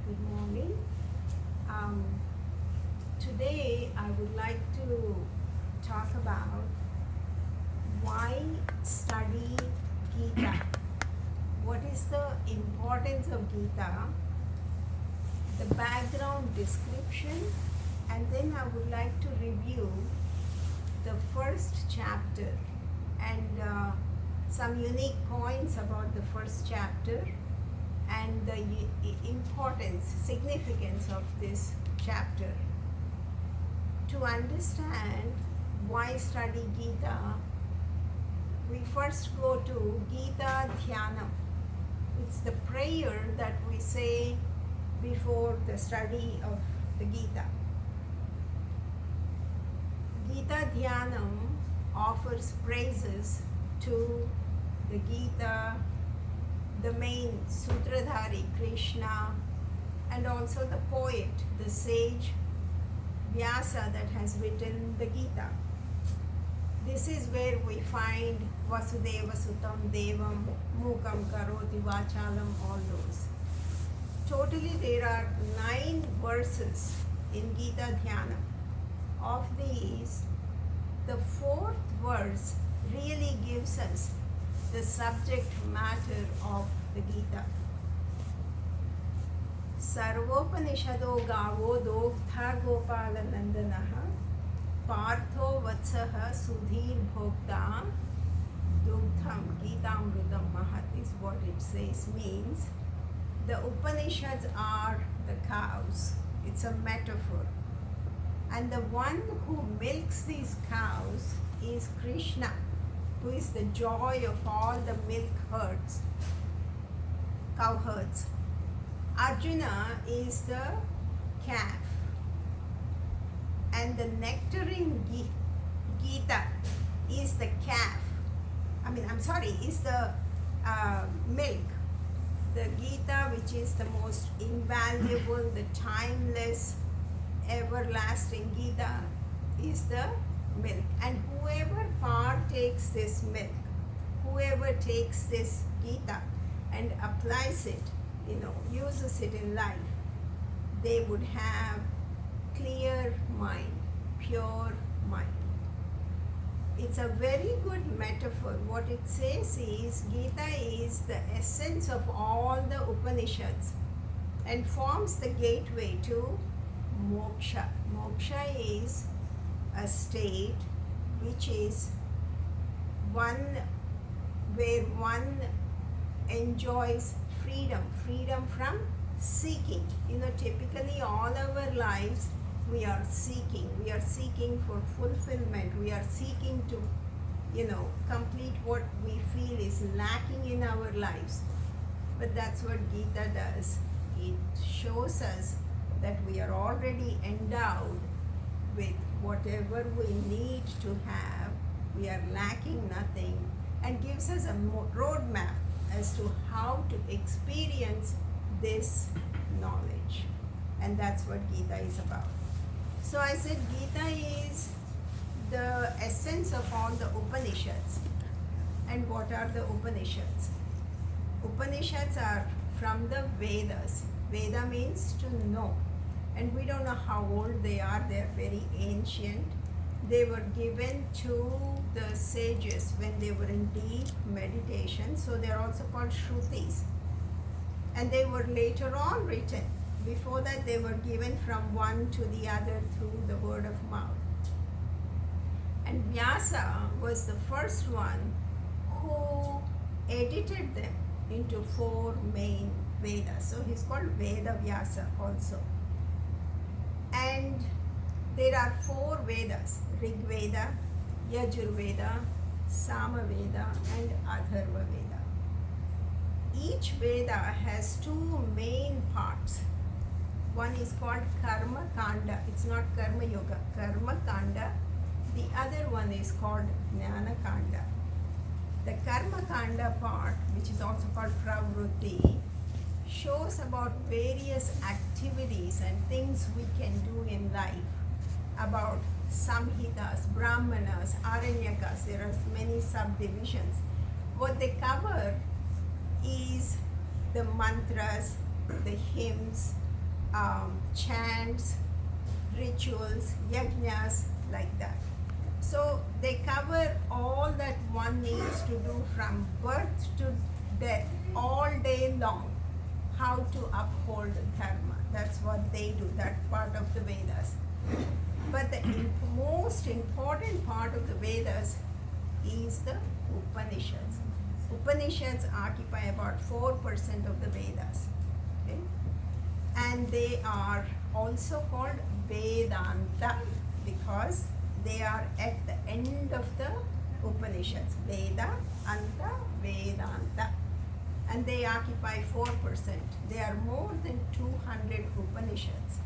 Good morning. Um, Today I would like to talk about why study Gita. What is the importance of Gita, the background description, and then I would like to review the first chapter and some unique points about the first chapter and the importance, significance of this chapter. To understand why study Gita, we first go to Gita Dhyanam. It's the prayer that we say before the study of the Gita. Gita Dhyanam offers praises to the Gita, the main Sutradhari Krishna, and also the poet, the sage Vyasa that has written the Gita. This is where we find Vasudeva Sutam Devam, Mukam Karoti Vachalam, all those. Totally there are 9 verses in Gita Dhyana. Of these, the 4th verse really gives us the subject matter of the Gita. Sarvopanishado gavo dogdha gopala nandanaha partho vatsaha sudhir bhokta dugdham gitamrudam mahat is what it says means. The Upanishads are the cows. It's a metaphor. And the one who milks these cows is Krishna, who is the joy of all the milk herds, cow herds. Arjuna is the calf. And the nectaring Gita is the calf. Is the milk. The Gita, which is the most invaluable, the timeless, everlasting Gita, is the milk. And whoever partakes this milk, whoever takes this Gita and applies it, uses it in life, they would have clear mind, pure mind. It's a very good metaphor. What it says is Gita is the essence of all the Upanishads and forms the gateway to moksha. Moksha is a state which is one where one enjoys freedom from seeking. Typically all our lives we are seeking for fulfillment, we are seeking to complete what we feel is lacking in our lives. But that's what Gita does. It shows us that we are already endowed with whatever we need to have. We are lacking nothing, and gives us a roadmap as to how to experience this knowledge. And that's what Gita is about. So I said Gita is the essence of all the Upanishads. And what are the Upanishads? Upanishads are from the Vedas. Veda means to know. And we don't know how old they are. They are very ancient. They were given to the sages when they were in deep meditation. So they are also called Shrutis. And they were later on written. Before that, they were given from one to the other through the word of mouth. And Vyasa was the first one who edited them into 4 main Vedas. So he's called Veda Vyasa also. And there are 4 Vedas: Rig Veda, Yajur Veda, Sama Veda, and Atharva Veda. Each Veda has 2 main parts. One is called Karma Kanda. It's not Karma Yoga. Karma Kanda. The other one is called Jnana Kanda. The Karma Kanda part, which is also called Pravrutti, shows about various activities and things we can do in life, about Samhitas, Brahmanas, Aranyakas. There are many subdivisions. What they cover is the mantras, the hymns, chants, rituals, yajnas, like that. So they cover all that one needs to do from birth to death all day long. How to uphold dharma. That's what they do, that part of the Vedas. But the most important part of the Vedas is the Upanishads. Upanishads occupy about 4% of the Vedas. Okay? And they are also called Vedanta because they are at the end of the Upanishads. Veda, Anta, Vedanta. And they occupy 4%. There are more than 200 Upanishads.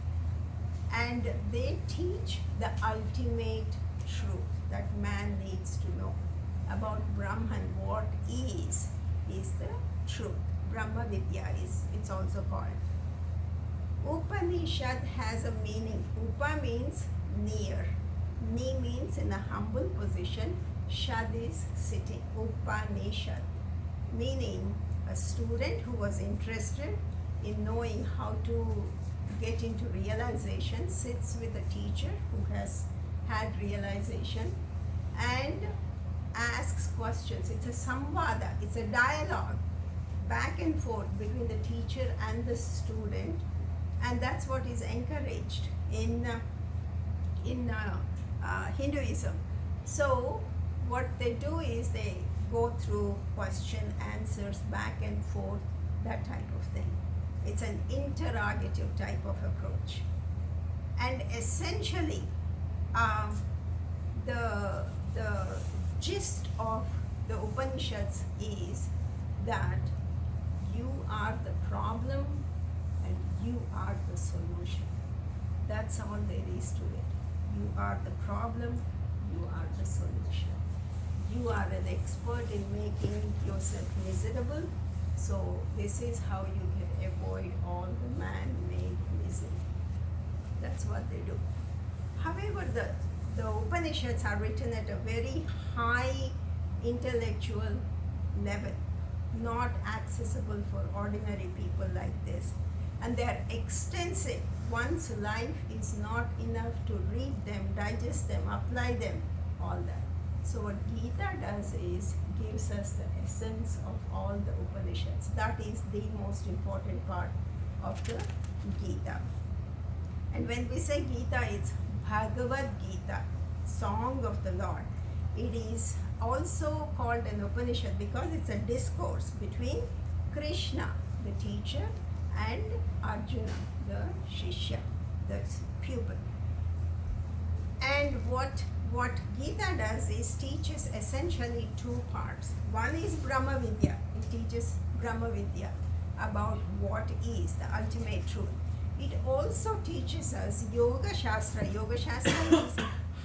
And they teach the ultimate truth that man needs to know about Brahman. What is the truth. Brahma Vidya it's also called. Upanishad has a meaning. Upa means near. Ni means in a humble position. Shad is sitting. Upanishad. Meaning a student who was interested in knowing how to get into realization sits with a teacher who has had realization and asks questions. It's a samvada, it's a dialogue back and forth between the teacher and the student, and that's what is encouraged in Hinduism. So what they do is they go through question answers back and forth, that type of thing. It's an interrogative type of approach. And essentially, the gist of the Upanishads is that you are the problem and you are the solution. That's all there is to it. You are the problem, you are the solution. You are an expert in making yourself miserable, so this is how you can avoid all the man-made misery. That's what they do. However, the Upanishads are written at a very high intellectual level, not accessible for ordinary people like this. And they are extensive. One's life is not enough to read them, digest them, apply them, all that. So what Gita does is gives us the essence of all the Upanishads. That is the most important part of the Gita. And when we say Gita, it's Bhagavad Gita, Song of the Lord. It is also called an Upanishad because it's a discourse between Krishna, the teacher, and Arjuna, the Shishya, the pupil. And what Gita does is teaches essentially two parts. One is Brahma Vidya. It teaches Brahma Vidya about what is the ultimate truth. It also teaches us Yoga Shastra. Yoga Shastra is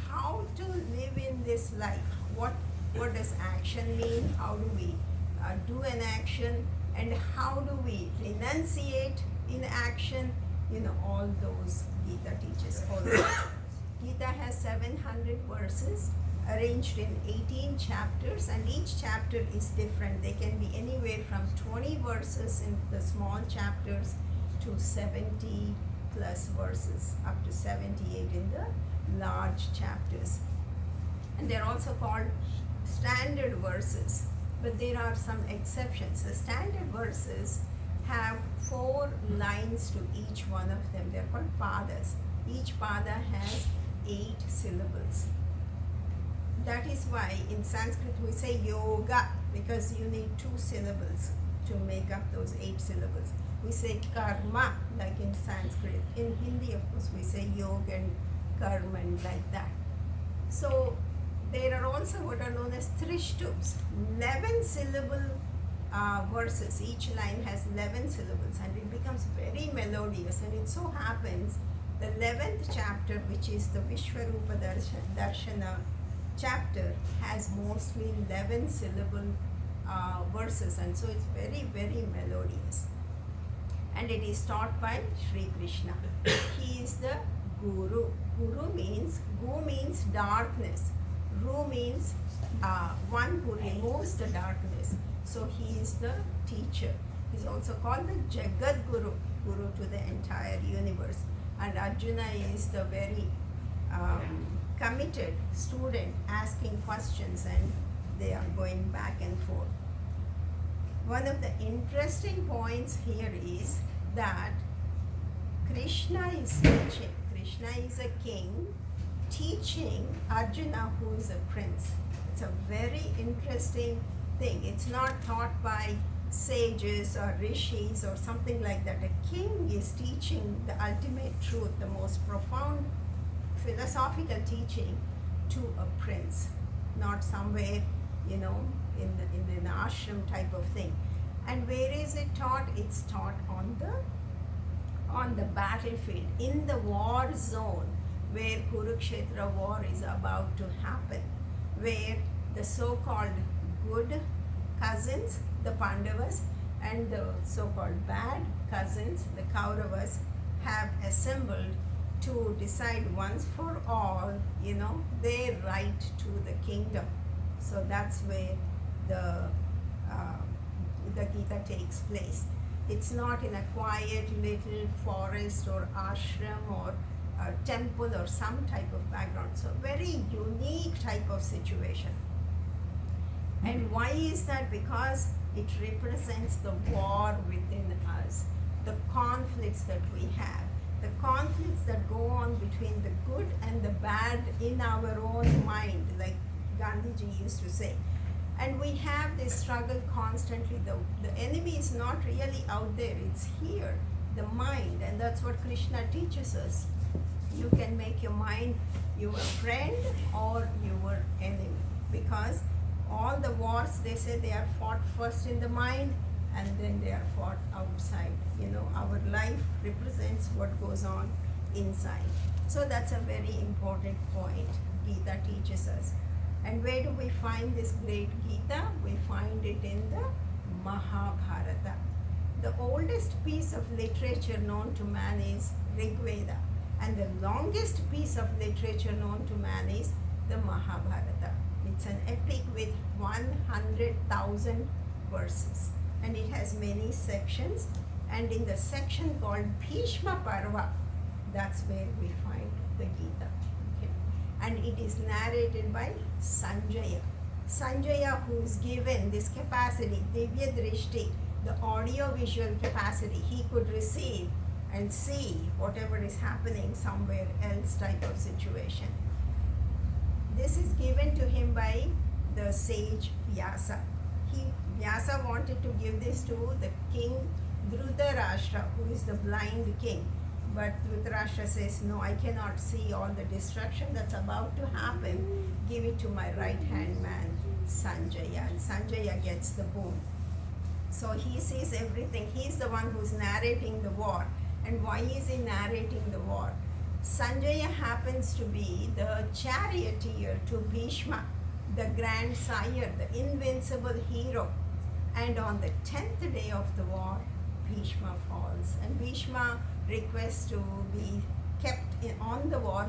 how to live in this life. What does action mean? How do we do an action? And how do we renunciate in action? All those Gita teaches also. Gita has 700 verses arranged in 18 chapters, and each chapter is different. They can be anywhere from 20 verses in the small chapters to 70 plus verses, up to 78 in the large chapters. And they're also called standard verses, but there are some exceptions. The standard verses have 4 lines to each one of them. They're called padas. Each pada has 8 syllables. That is why in Sanskrit we say yoga, because you need 2 syllables to make up those 8 syllables. We say karma, like in Sanskrit. In Hindi, of course, we say yoga and karma and like that. So there are also what are known as trishtubs, 11 syllable verses. Each line has 11 syllables, and it becomes very melodious. And it so happens the 11th chapter, which is the Vishwarupa Darshana chapter, has mostly 11 syllable verses, and so it's very, very melodious. And it is taught by Sri Krishna. He is the Guru. Gu means darkness. Ru means one who removes the darkness. So he is the teacher. He's also called the Jagat Guru, guru to the entire universe. And Arjuna is the very committed student asking questions, and they are going back and forth. One of the interesting points here is that Krishna is teaching. Krishna is a king teaching Arjuna, who is a prince. It's a very interesting thing. It's not taught by sages or rishis or something like that. A king is teaching the ultimate truth, the most profound philosophical teaching to a prince, not somewhere, in an ashram type of thing. And where is it taught? It's taught on the battlefield, in the war zone, where Kurukshetra war is about to happen, where the so-called good cousins, the Pandavas, and the so-called bad cousins, the Kauravas, have assembled to decide once for all, their right to the kingdom. So that's where the Gita takes place. It's not in a quiet little forest or ashram or a temple or some type of background. So very unique type of situation. And why is that? Because it represents the war within us, the conflicts that we have, the conflicts that go on between the good and the bad in our own mind, like Gandhiji used to say. And we have this struggle constantly. The enemy is not really out there, it's here, the mind. And that's what Krishna teaches us. You can make your mind your friend or your enemy, because all the wars, they say, they are fought first in the mind and then they are fought outside. Our life represents what goes on inside. So that's a very important point Gita teaches us. And where do we find this great Gita? We find it in the Mahabharata. The oldest piece of literature known to man is Rig Veda, and the longest piece of literature known to man is the Mahabharata. It's an epic with 100,000 verses, and it has many sections. And in the section called Bhishma Parva, that's where we find the Gita. Okay? And it is narrated by Sanjaya. Sanjaya, who is given this capacity, Divya Drishti, the audio-visual capacity, he could receive and see whatever is happening somewhere else type of situation. This is given to him by the sage Vyasa. Vyasa wanted to give this to the king Dhritarashtra, who is the blind king. But Dhritarashtra says, no, I cannot see all the destruction that's about to happen. Give it to my right-hand man, Sanjaya. And Sanjaya gets the boon. So he sees everything. He's the one who's narrating the war. And why is he narrating the war? Sanjaya happens to be the charioteer to Bhishma, the grandsire, the invincible hero. And on the 10th day of the war, Bhishma falls. And Bhishma requests to be kept in the war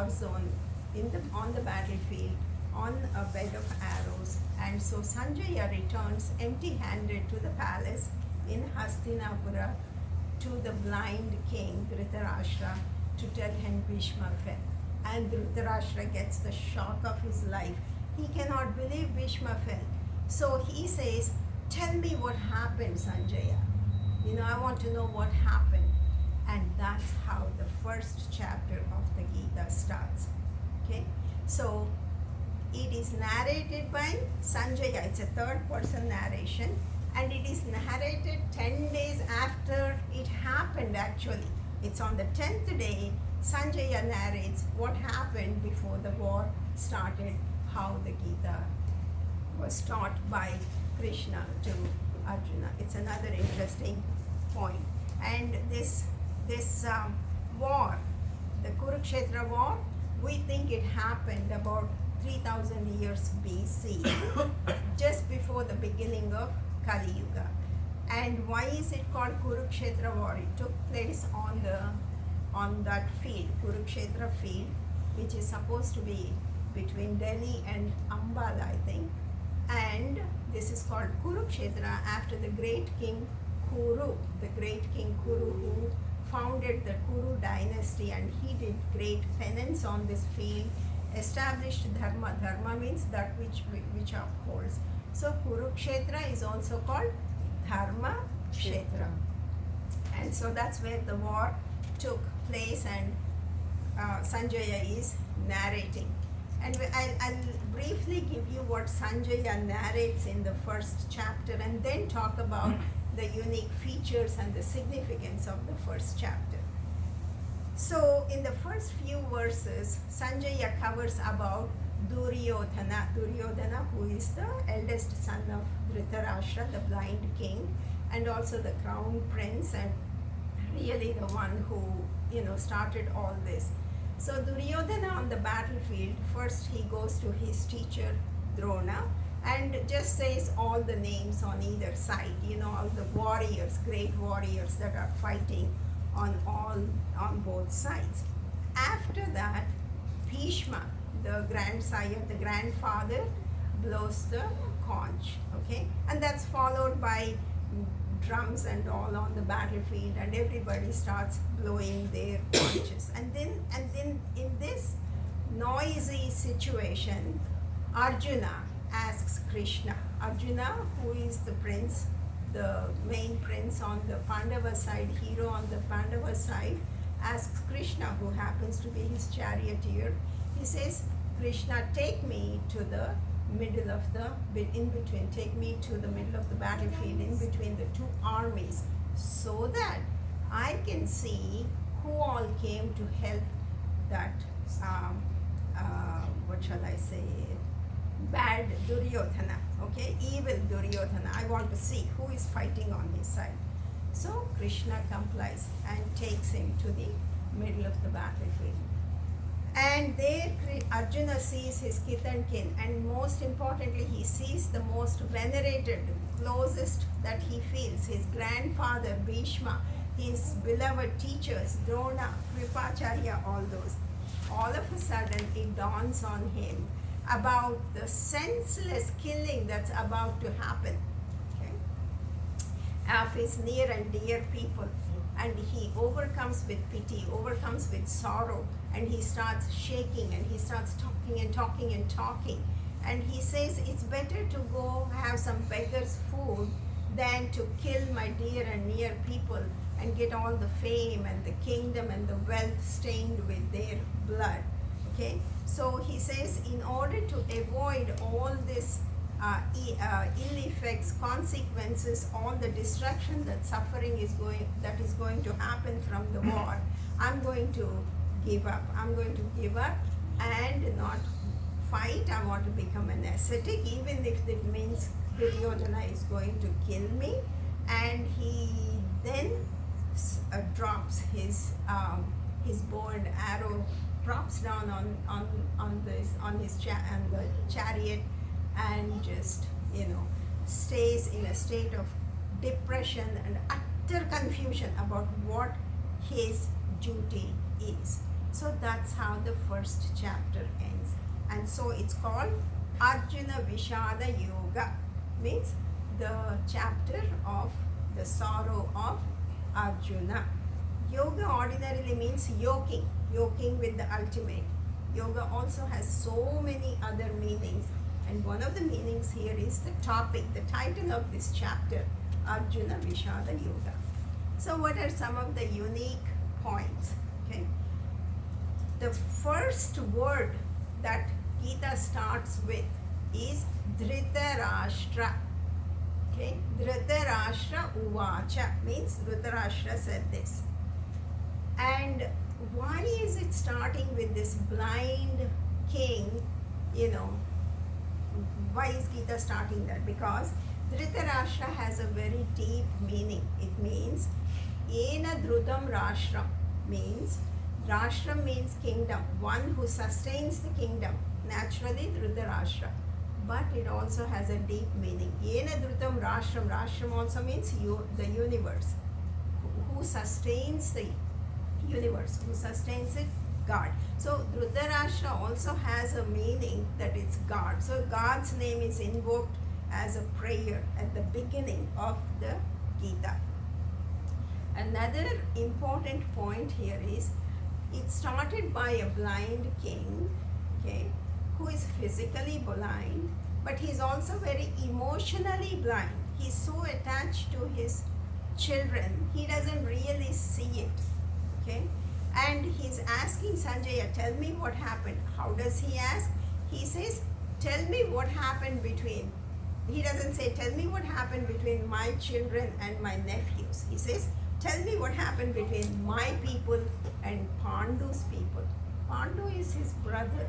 zone, on the battlefield, on a bed of arrows. And so Sanjaya returns empty-handed to the palace in Hastinapura to the blind king Dhritarashtra to tell him Bhishma fell. And Dhritarashtra gets the shock of his life. He cannot believe Bhishma fell. So he says, tell me what happened, Sanjaya. I want to know what happened. And that's how the first chapter of the Gita starts. Okay? So it is narrated by Sanjaya. It's a third-person narration. And it is narrated 10 days after it happened, actually. It's on the 10th day, Sanjaya narrates what happened before the war started, how the Gita was taught by Krishna to Arjuna. It's another interesting point. And this war, the Kurukshetra war, we think it happened about 3,000 years BC, just before the beginning of Kali Yuga. And why is it called Kurukshetra war? It took place on that field, Kurukshetra field, which is supposed to be between Delhi and Ambala, I think. And this is called Kurukshetra after the great king Kuru, the great king Kuru, who founded the Kuru dynasty, and he did great penance on this field, established dharma. Dharma means that which upholds. So Kurukshetra is also called Dharma Kshetra. And so that's where the war took place, and Sanjaya is narrating. And I'll briefly give you what Sanjaya narrates in the first chapter, and then talk about the unique features and the significance of the first chapter. So in the first few verses, Sanjaya covers about Duryodhana. Duryodhana, who is the eldest son of Dhritarashtra, the blind king, and also the crown prince, and really the one who started all this. So Duryodhana on the battlefield, first he goes to his teacher Drona and just says all the names on either side, all the warriors, great warriors that are fighting on both sides. After that, Bhishma, the grandsire, the grandfather, blows the conch, okay, and that's followed by drums and all on the battlefield, and everybody starts blowing their conches. And then in this noisy situation, Arjuna asks Krishna. Arjuna, who is the prince, the main prince on the Pandava side, hero on the Pandava side, asks Krishna, who happens to be his charioteer. He says, Krishna, take me to the middle of take me to the middle of the battlefield in between the two armies, so that I can see who all came to help that what shall I say, bad Duryodhana, okay, evil Duryodhana. I want to see who is fighting on his side. So Krishna complies and takes him to the middle of the battlefield. And there Arjuna sees his kith and kin, and most importantly, he sees the most venerated, closest that he feels, his grandfather Bhishma, his beloved teachers Drona, Kripacharya, all those. All of a sudden it dawns on him about the senseless killing that's about to happen, okay, of his near and dear people. And he overcomes with pity, overcomes with sorrow, and he starts shaking, and he starts talking and talking and talking. And he says, it's better to go have some beggar's food than to kill my dear and near people and get all the fame and the kingdom and the wealth stained with their blood. Okay, so he says, in order to avoid all this ill effects, consequences, all the destruction that is going to happen from the war, I'm going to give up. I'm going to give up and not fight. I want to become an ascetic, even if it means Duryodhana is going to kill me. And he then drops his bow and arrow, drops down on the chariot, and just stays in a state of depression and utter confusion about what his duty is. So that's how the first chapter ends, and so it's called Arjuna Vishada Yoga, means the chapter of the sorrow of Arjuna. Yoga ordinarily means yoking with the ultimate. Yoga also has so many other meanings, and one of the meanings here is the topic, the title of this chapter, Arjuna Vishada Yoga. So what are some of the unique points? Okay, the first word that Gita starts with is Dhritarashtra. Okay, Dhritarashtra Uvacha means Dhritarashtra said this. And why is it starting with this blind king? Why is Gita starting that? Because Dhritarashtra has a very deep meaning. It means Ena Dhrutam Rashtra, means Rashtra means kingdom, one who sustains the kingdom, naturally Dhritarashtra. But it also has a deep meaning. Ena Dhrutam Rashram, Rashram also means the universe. Who sustains the universe, who sustains it? God. So Dhritarashtra also has a meaning that it's God. So God's name is invoked as a prayer at the beginning of the Gita. Another important point here is it started by a blind king, okay, who is physically blind, but he's also very emotionally blind. He's so attached to his children, he doesn't really see it, okay. And he's asking Sanjaya, tell me what happened. How does he ask? He says, tell me what happened between, he doesn't say, tell me what happened between my children and my nephews. He says, tell me what happened between my people and Pandu's people. Pandu is his brother.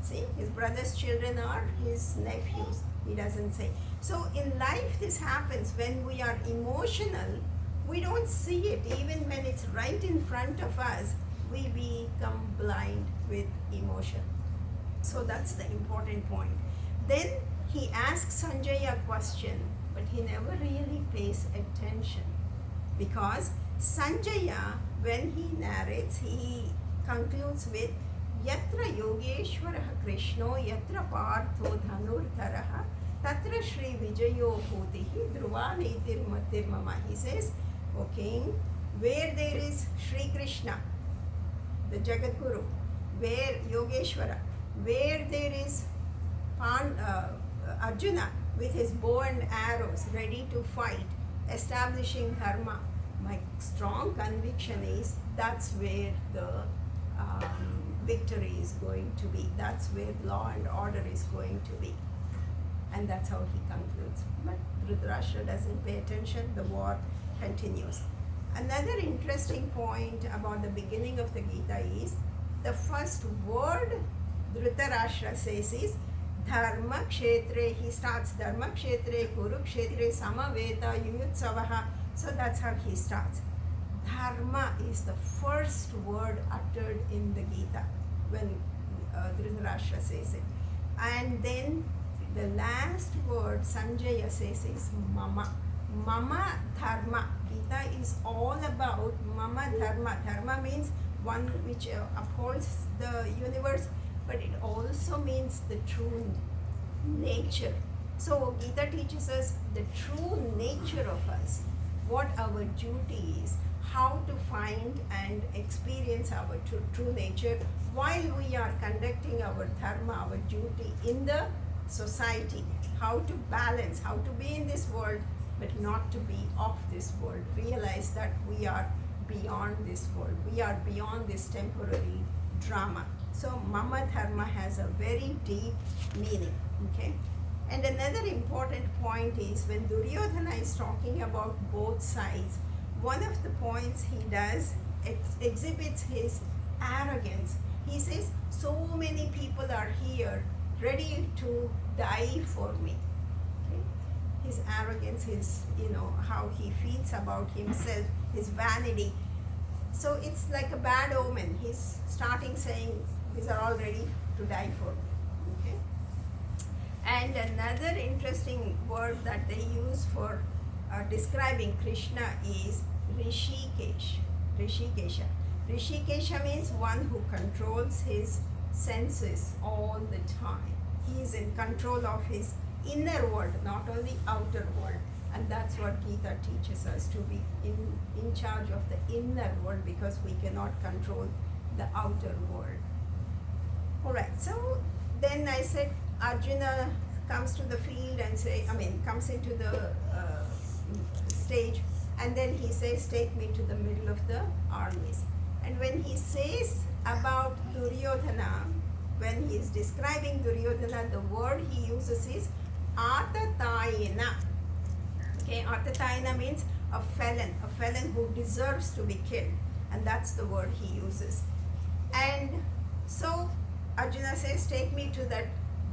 See, his brother's children are his nephews. He doesn't say. So in life this happens. When we are emotional, we don't see it. Even when it's right in front of us, we become blind with emotion. So that's the important point. Then he asks Sanjay a question, but he never really pays attention, because Sanjaya, when he narrates, he concludes with Yatra Yogeshwarah Krishno Yatra Partho Dhanurtaraha Tatra Shri Vijayo Bhutihi Dhruvanitir Matir Mama. He says, O King, where there is Shri Krishna, the Jagat Guru, where Yogeshwara, where there is Arjuna with his bow and arrows ready to fight, establishing dharma, my strong conviction is that's where the victory is going to be. That's where law and order is going to be. And that's how he concludes. But Dhritarashtra doesn't pay attention. The war continues. Another interesting point about the beginning of the Gita is the first word Dhritarashtra says is Dharma Kshetre. He starts Dharma Kshetre, Kurukshetre, Samaveta, Yuyutsavaha. So that's how he starts. Dharma is the first word uttered in the Gita when Dhritarashtra says it. And then the last word Sanjaya says is Mama. Mama Dharma. Gita is all about Mama Dharma. Dharma means one which upholds the universe, but it also means the true nature. So Gita teaches us the true nature of us, what our duty is, how to find and experience our true nature while we are conducting our dharma, our duty in the society, how to balance, how to be in this world but not to be of this world. Realize that we are beyond this world. We are beyond this temporary drama. So Mama Dharma has a very deep meaning. Okay? And another important point is when Duryodhana is talking about both sides, one of the points he does exhibits his arrogance. He says, so many people are here ready to die for me. Okay? His arrogance, his, how he feels about himself, his vanity. So it's like a bad omen. He's starting saying, these are all ready to die for me. Okay? And another interesting word that they use for describing Krishna is Rishikesh. Rishikesha. Rishikesha means one who controls his senses all the time. He is in control of his inner world, not only outer world. And that's what Gita teaches us, to be in charge of the inner world, because we cannot control the outer world. Alright, so then I said Arjuna comes to the field and comes into the stage, and then he says, take me to the middle of the armies. And when he says about Duryodhana, when he is describing Duryodhana, the word he uses is Atatayana. Okay, Atatayana means a felon who deserves to be killed. And that's the word he uses. And so Arjuna says, take me to that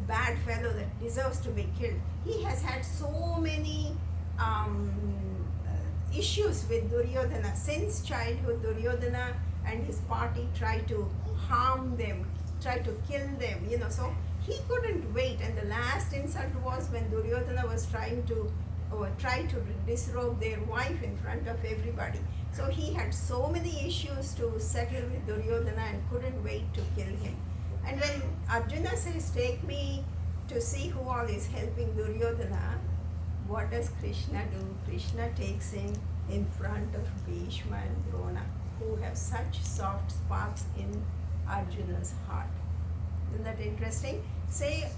bad fellow that deserves to be killed. He has had so many issues with Duryodhana. Since childhood, Duryodhana and his party tried to harm them, tried to kill them, so he couldn't wait. And the last insult was when Duryodhana was trying to disrobe their wife in front of everybody. So he had so many issues to settle with Duryodhana and couldn't wait to kill him. And when Arjuna says, take me to see who all is helping Duryodhana, what does Krishna do? Krishna takes him in front of Bhishma and Drona, who have such soft spots in Arjuna's heart. Isn't that interesting? Say,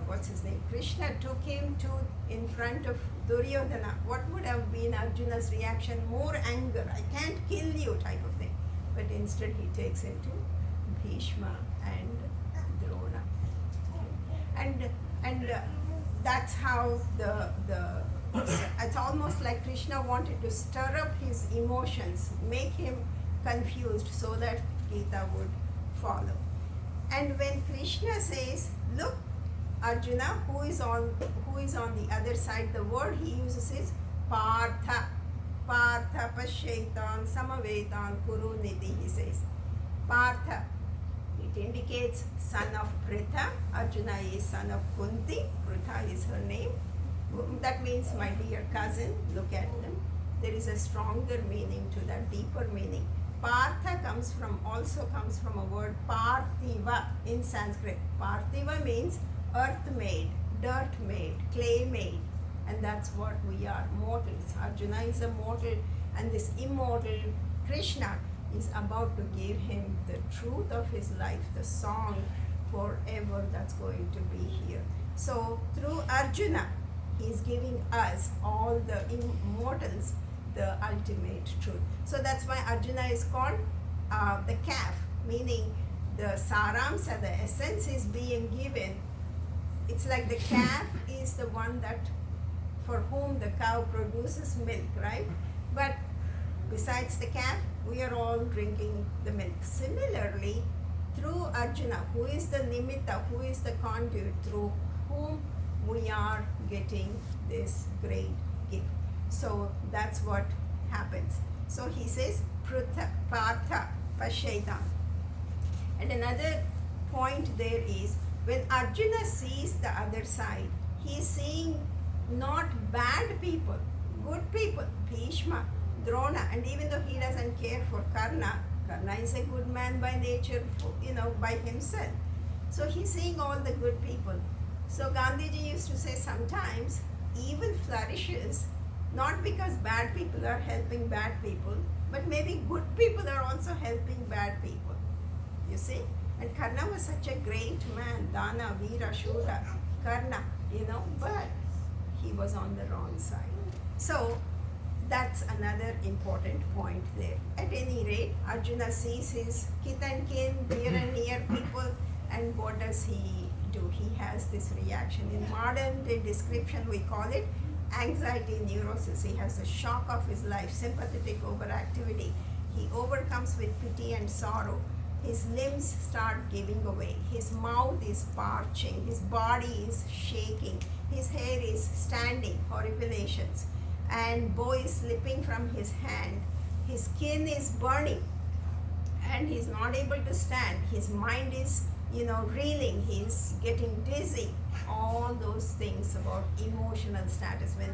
what's his name? Krishna took him to in front of Duryodhana. What would have been Arjuna's reaction? More anger. I can't kill you, type of thing. But instead, he takes him to Bhishma and Drona, and that's how it's almost like Krishna wanted to stir up his emotions, make him confused, so that Gita would follow. And when Krishna says, look, Arjuna, who is on the other side, the word he uses is Partha. Partha Pashaitan Samavetan Kuru Nidhi, he says. Partha, it indicates son of Pritha. Arjuna is son of Kunti. Pritha is her name. That means my dear cousin. Look at them. There is a stronger meaning to that, deeper meaning. Partha also comes from a word Parthiva in Sanskrit. Parthiva means earth made, dirt made, clay made. And that's what we are, mortals. Arjuna is a mortal, and this immortal Krishna is about to give him the truth of his life, the song forever that's going to be here. So through Arjuna, he is giving us, all the immortals, the ultimate truth. So that's why Arjuna is called the calf, meaning the saramsa, the essence is being given. It's like the calf is the one that, for whom the cow produces milk, right? But besides the calf, we are all drinking the milk. Similarly, through Arjuna, who is the nimitta, who is the conduit through whom we are getting this great gift. So that's what happens. So he says, Partha Pashaitan. And another point there is, when Arjuna sees the other side, he is seeing not bad people, good people, Bhishma, Drona, and even though he doesn't care for Karna is a good man by nature, by himself. So he's seeing all the good people. So Gandhiji used to say sometimes evil flourishes not because bad people are helping bad people, but maybe good people are also helping bad people. You see? And Karna was such a great man, Dana, Veera, Shura, Karna, but he was on the wrong side. So that's another important point there. At any rate, Arjuna sees his kith and kin, near and near people, and what does he do? He has this reaction. In modern day description, we call it anxiety neurosis. He has the shock of his life, sympathetic overactivity. He overcomes with pity and sorrow. His limbs start giving away. His mouth is parching. His body is shaking. His hair is standing, horripilations. And bow is slipping from his hand. His skin is burning. And he's not able to stand. His mind is, reeling. He's getting dizzy. All those things about emotional status. When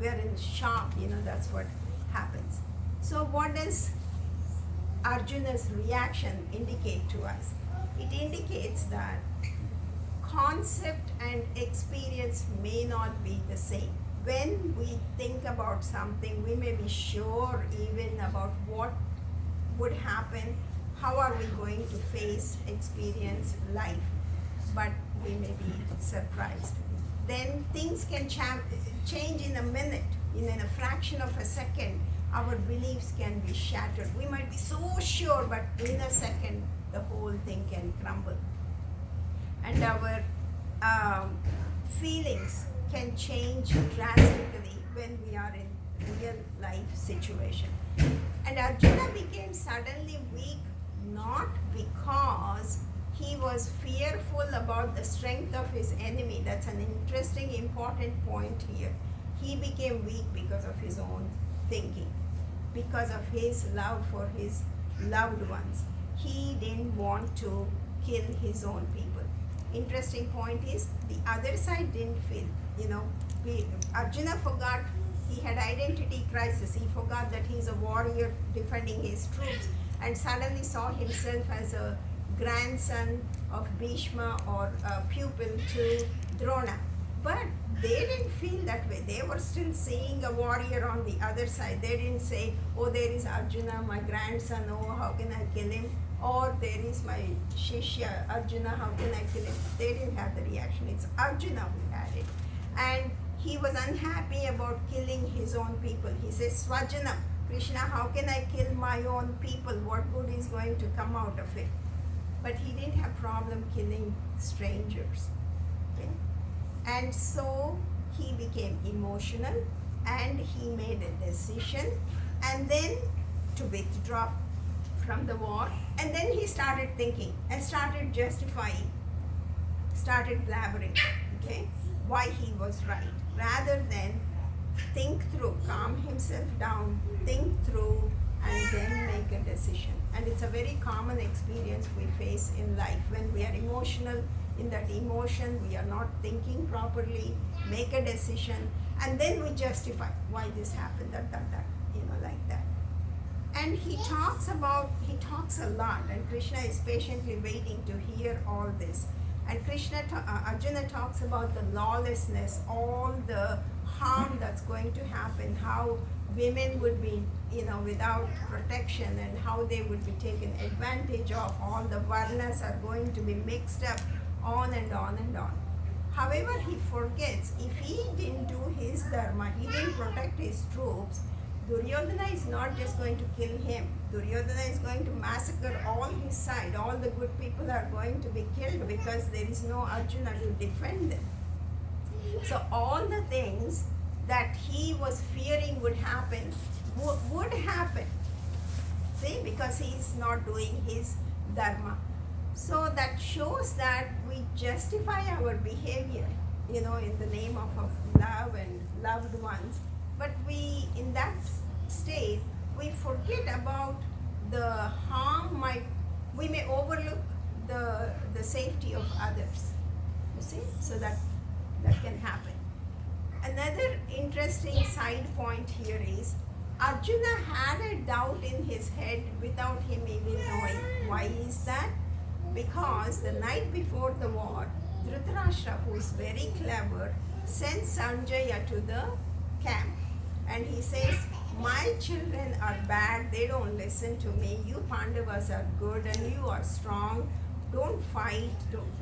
we're in shock, that's what happens. So what does Arjuna's reaction indicate to us? It indicates that concept and experience may not be the same. When we think about something, we may be sure even about what would happen, how are we going to face, experience life, but we may be surprised. Then things can change in a minute, in a fraction of a second. Our beliefs can be shattered. We might be so sure, but in a second, the whole thing can crumble. And our feelings can change drastically when we are in real life situation. And Arjuna became suddenly weak not because he was fearful about the strength of his enemy. That's an interesting, important point here. He became weak because of his own thinking, because of his love for his loved ones. He didn't want to kill his own people. Interesting point is, the other side didn't feel, Arjuna forgot he had identity crisis. He forgot that he's a warrior defending his troops, and suddenly saw himself as a grandson of Bhishma or a pupil to Drona. But they didn't feel that way. They were still seeing a warrior on the other side. They didn't say, oh, there is Arjuna, my grandson, oh, how can I kill him? Or there is my Shishya, Arjuna, how can I kill him? They didn't have the reaction. It's Arjuna who had it. And he was unhappy about killing his own people. He says, Swajanam, Krishna, how can I kill my own people? What good is going to come out of it? But he didn't have problem killing strangers. Okay? And so he became emotional and he made a decision and then to withdraw from the war. And then he started thinking and started justifying, started blabbering, okay, why he was right, rather than think through, calm himself down, think through, and then make a decision. And it's a very common experience we face in life. When we are emotional, in that emotion, we are not thinking properly, make a decision, and then we justify why this happened, that, like that. And he talks a lot, and Krishna is patiently waiting to hear all this. And Arjuna talks about the lawlessness, all the harm that's going to happen, how women would be, without protection, and how they would be taken advantage of, all the varnas are going to be mixed up, on and on and on. However, he forgets, if he didn't do his dharma, he didn't protect his troops, Duryodhana is not just going to kill him. Duryodhana is going to massacre all his side. All the good people are going to be killed because there is no Arjuna to defend them. So all the things that he was fearing would happen, would happen. See, because he is not doing his dharma. So that shows that we justify our behavior, in the name of love and loved ones. But we, in that state, we forget about the harm we may overlook the safety of others. You see? So that can happen. Another interesting side point here is Arjuna had a doubt in his head without him even knowing. Why is that? Because the night before the war, Dhritarashtra, who is very clever, sends Sanjaya to the camp. And he says, my children are bad, they don't listen to me. You Pandavas are good and you are strong. Don't fight,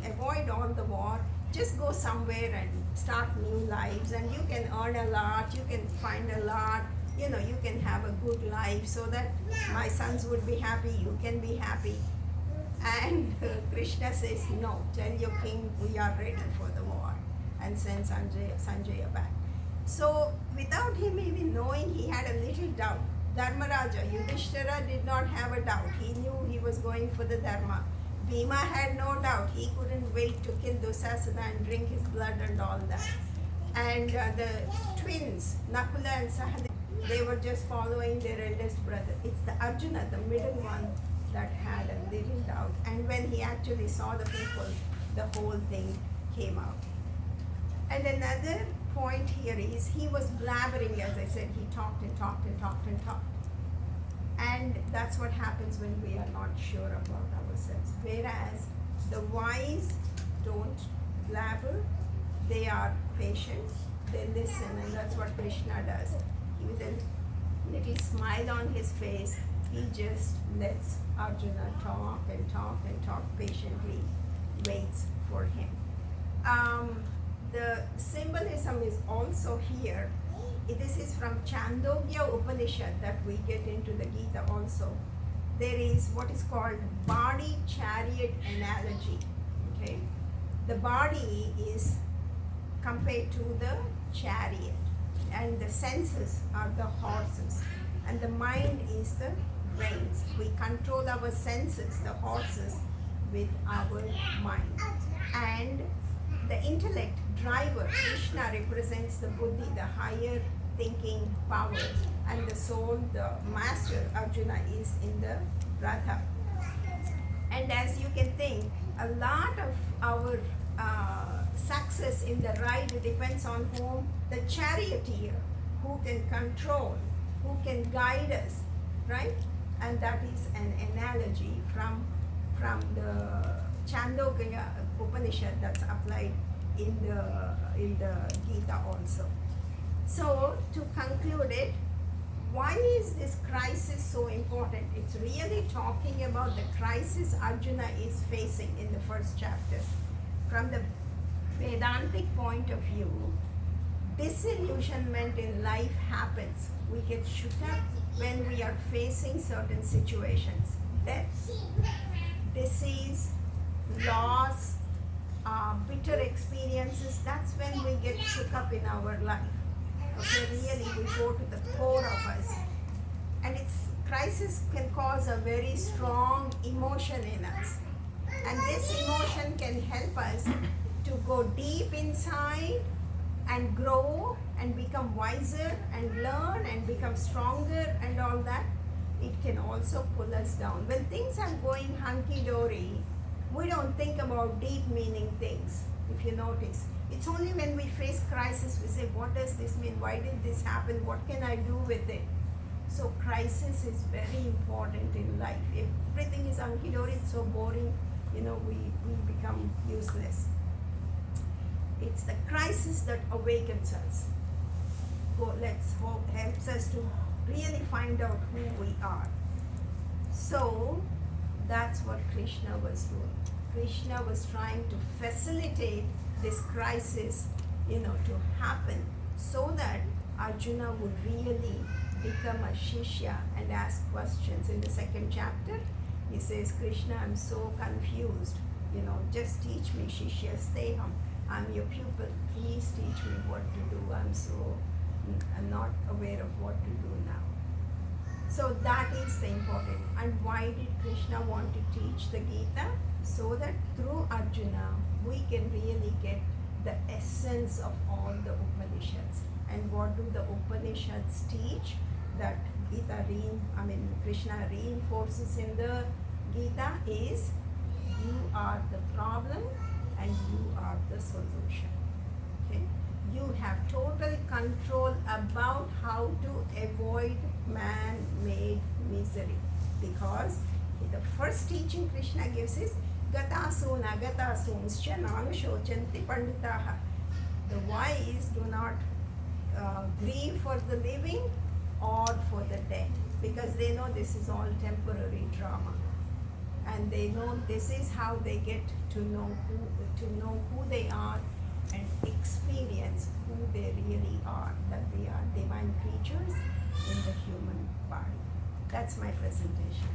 avoid all the war. Just go somewhere and start new lives, and you can earn a lot, you can find a lot, you can have a good life so that my sons would be happy, you can be happy. And Krishna says, no, tell your king we are ready for the war, and sends Sanjaya back. So without him even knowing, he had a little doubt. Dharmaraja, Yudhishthira did not have a doubt. He knew he was going for the dharma. Bhima had no doubt. He couldn't wait to kill Dusasana and drink his blood and all that. And the twins, Nakula and Sahadeva, they were just following their eldest brother. It's the Arjuna, the middle one, that had a little doubt. And when he actually saw the people, the whole thing came out. And another point here is he was blabbering, as I said. He talked and talked and talked and talked. And that's what happens when we are not sure about ourselves. Whereas the wise don't blabber, they are patient, they listen, and that's what Krishna does. With a little smile on his face, he just lets Arjuna talk and talk and talk patiently, waits for him. The symbolism is also here. This is from Chandogya Upanishad that we get into the Gita also. There is what is called body chariot analogy. Okay, the body is compared to the chariot, and the senses are the horses, and the mind is the reins. We control our senses, the horses, with our mind. And the intellect driver, Krishna, represents the buddhi, the higher thinking power, and the soul, the master, Arjuna, is in the ratha. And as you can think, a lot of our success in the ride depends on whom? The charioteer, who can control, who can guide us, right? And that is an analogy from the Chandogya Upanishad that's applied in the Gita also. So to conclude it, why is this crisis so important? It's really talking about the crisis Arjuna is facing in the first chapter. From the Vedantic point of view, disillusionment in life happens. We get shook up when we are facing certain situations. Death, disease, loss, bitter experiences, that's when we get shook up in our life. Okay, really, we go to the core of us. And crisis can cause a very strong emotion in us. And this emotion can help us to go deep inside and grow and become wiser and learn and become stronger and all that. It can also pull us down. When things are going hunky-dory, we don't think about deep meaning things, if you notice. It's only when we face crisis we say, what does this mean? Why did this happen? What can I do with it? So crisis is very important in life. If everything is hunky-dory, it's so boring, we become useless. It's the crisis that awakens us. Let's hope helps us to really find out who we are. So that's what Krishna was doing. Krishna was trying to facilitate this crisis, to happen so that Arjuna would really become a Shishya and ask questions. In the second chapter, he says, Krishna, I'm so confused. Just teach me, Shishya, stay home. I'm your pupil. Please teach me what to do. I'm not aware of what to do now. So that is the important. And why did Krishna want to teach the Gita? So that through Arjuna, we can really get the essence of all the Upanishads. And what do the Upanishads teach? That Krishna reinforces in the Gita is, you are the problem and you are the solution. Okay? You have total control about how to avoid man-made misery. Because the first teaching Krishna gives is Gatasun agatasunschya nanushocanti panditaha. The wise do not grieve for the living or for the dead, because they know this is all temporary drama, and they know this is how they get to know who they are and experience who they really are, that they are divine creatures in the human body. That's my presentation.